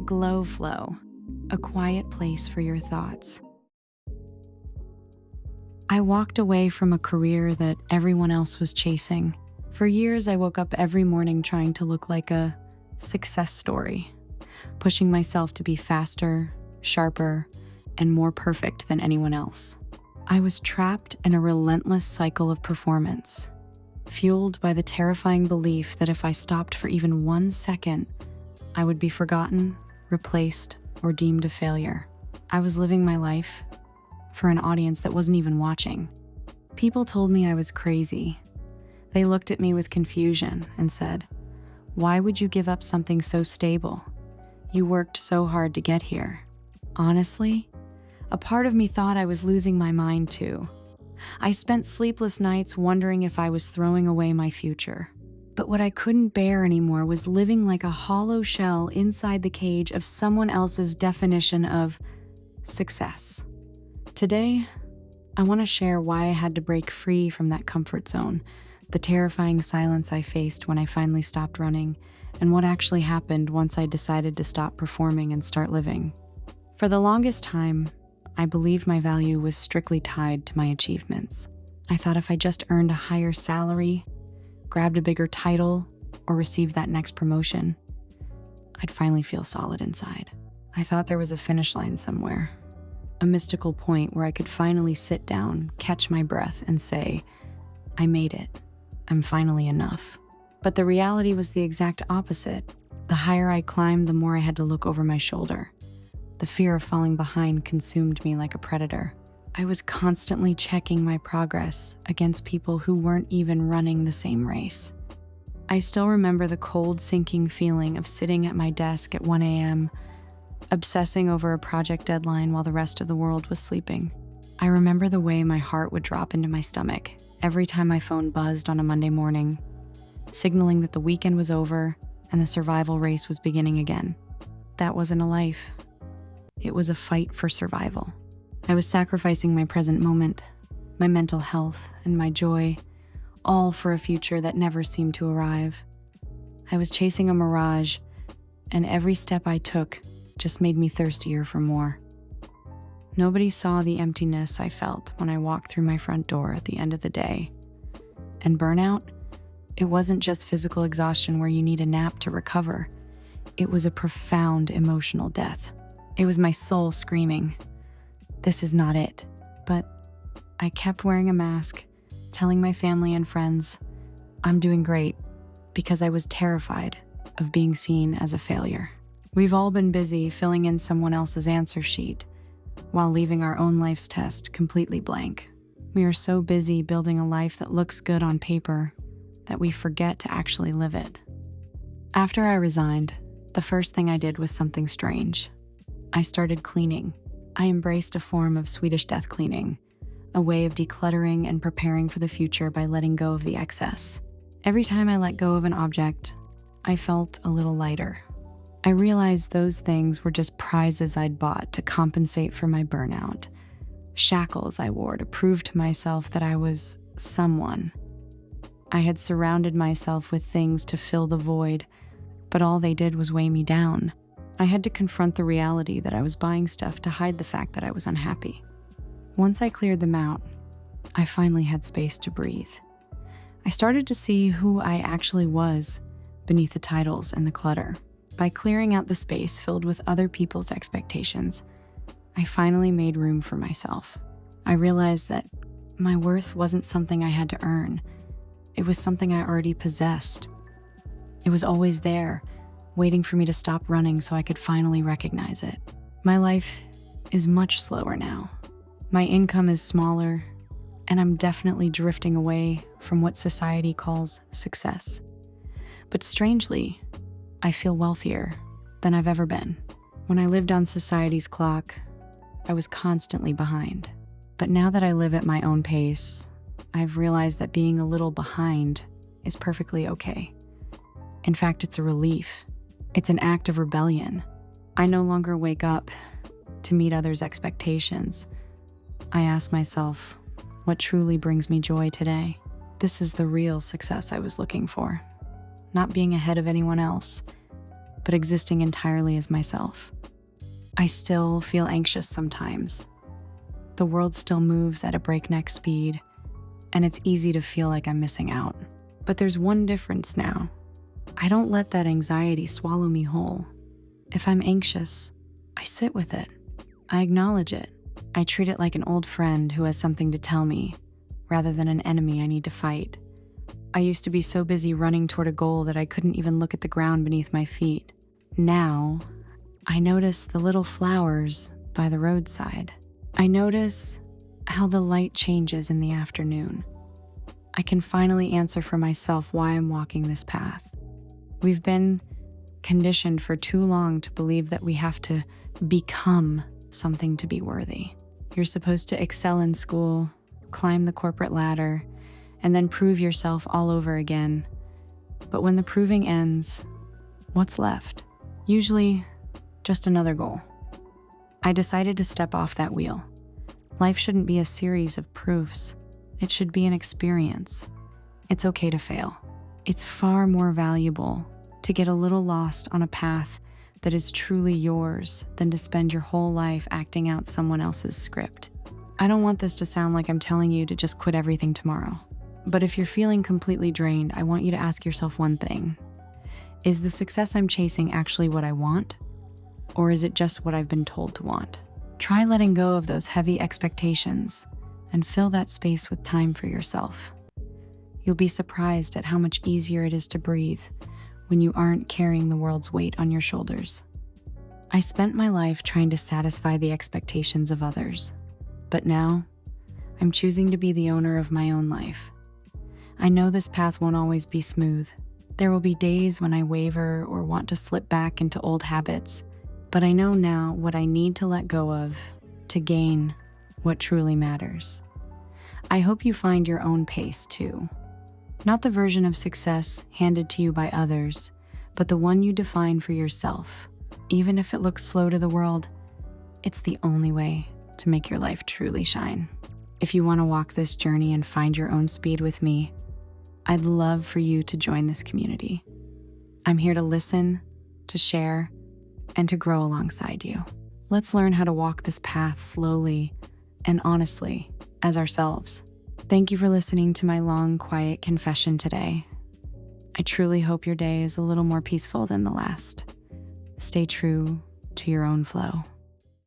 GlowFlow, a quiet place for your thoughts. I walked away from a career that everyone else was chasing. For years, I woke up every morning trying to look like a success story, pushing myself to be faster, sharper, and more perfect than anyone else. I was trapped in a relentless cycle of performance, fueled by the terrifying belief that if I stopped for even 1 second, I would be forgotten, replaced, or deemed a failure. I was living my life for an audience that wasn't even watching. People told me I was crazy. They looked at me with confusion and said, "Why would you give up something so stable? You worked so hard to get here." Honestly, a part of me thought I was losing my mind too. I spent sleepless nights wondering if I was throwing away my future. But what I couldn't bear anymore was living like a hollow shell inside the cage of someone else's definition of success. Today, I want to share why I had to break free from that comfort zone, the terrifying silence I faced when I finally stopped running, and what actually happened once I decided to stop performing and start living. For the longest time, I believed my value was strictly tied to my achievements. I thought if I just earned a higher salary, grabbed a bigger title, or received that next promotion, I'd finally feel solid inside. I thought there was a finish line somewhere, a mystical point where I could finally sit down, catch my breath, and say, "I made it. I'm finally enough." But the reality was the exact opposite. The higher I climbed, the more I had to look over my shoulder. The fear of falling behind consumed me like a predator. I was constantly checking my progress against people who weren't even running the same race. I still remember the cold, sinking feeling of sitting at my desk at 1 a.m., obsessing over a project deadline while the rest of the world was sleeping. I remember the way my heart would drop into my stomach every time my phone buzzed on a Monday morning, signaling that the weekend was over and the survival race was beginning again. That wasn't a life. It was a fight for survival. I was sacrificing my present moment, my mental health, and my joy, all for a future that never seemed to arrive. I was chasing a mirage, and every step I took just made me thirstier for more. Nobody saw the emptiness I felt when I walked through my front door at the end of the day. And burnout, it wasn't just physical exhaustion where you need a nap to recover. It was a profound emotional death. It was my soul screaming, "This is not it." But I kept wearing a mask, telling my family and friends I'm doing great, because I was terrified of being seen as a failure. We've all been busy filling in someone else's answer sheet while leaving our own life's test completely blank. We are so busy building a life that looks good on paper that we forget to actually live it. After I resigned, the first thing I did was something strange. I started cleaning. I embraced a form of Swedish death cleaning, a way of decluttering and preparing for the future by letting go of the excess. Every time I let go of an object, I felt a little lighter. I realized those things were just prizes I'd bought to compensate for my burnout, shackles I wore to prove to myself that I was someone. I had surrounded myself with things to fill the void, but all they did was weigh me down. I had to confront the reality that I was buying stuff to hide the fact that I was unhappy. Once I cleared them out, I finally had space to breathe. I started to see who I actually was beneath the titles and the clutter. By clearing out the space filled with other people's expectations, I finally made room for myself. I realized that my worth wasn't something I had to earn. It was something I already possessed. It was always there, waiting for me to stop running so I could finally recognize it. My life is much slower now. My income is smaller, and I'm definitely drifting away from what society calls success. But strangely, I feel wealthier than I've ever been. When I lived on society's clock, I was constantly behind. But now that I live at my own pace, I've realized that being a little behind is perfectly okay. In fact, it's a relief. It's an act of rebellion. I no longer wake up to meet others' expectations. I ask myself, what truly brings me joy today? This is the real success I was looking for. Not being ahead of anyone else, but existing entirely as myself. I still feel anxious sometimes. The world still moves at a breakneck speed, and it's easy to feel like I'm missing out. But there's one difference now. I don't let that anxiety swallow me whole. If I'm anxious, I sit with it. I acknowledge it. I treat it like an old friend who has something to tell me, rather than an enemy I need to fight. I used to be so busy running toward a goal that I couldn't even look at the ground beneath my feet. Now, I notice the little flowers by the roadside. I notice how the light changes in the afternoon. I can finally answer for myself why I'm walking this path. We've been conditioned for too long to believe that we have to become something to be worthy. You're supposed to excel in school, climb the corporate ladder, and then prove yourself all over again. But when the proving ends, what's left? Usually, just another goal. I decided to step off that wheel. Life shouldn't be a series of proofs. It should be an experience. It's okay to fail. It's far more valuable to get a little lost on a path that is truly yours than to spend your whole life acting out someone else's script. I don't want this to sound like I'm telling you to just quit everything tomorrow. But if you're feeling completely drained, I want you to ask yourself one thing. Is the success I'm chasing actually what I want? Or is it just what I've been told to want? Try letting go of those heavy expectations and fill that space with time for yourself. You'll be surprised at how much easier it is to breathe when you aren't carrying the world's weight on your shoulders. I spent my life trying to satisfy the expectations of others, but now I'm choosing to be the owner of my own life. I know this path won't always be smooth. There will be days when I waver or want to slip back into old habits, but I know now what I need to let go of to gain what truly matters. I hope you find your own pace too. Not the version of success handed to you by others, but the one you define for yourself. Even if it looks slow to the world, it's the only way to make your life truly shine. If you want to walk this journey and find your own speed with me, I'd love for you to join this community. I'm here to listen, to share, and to grow alongside you. Let's learn how to walk this path slowly and honestly as ourselves. Thank you for listening to my long, quiet confession today. I truly hope your day is a little more peaceful than the last. Stay true to your own flow.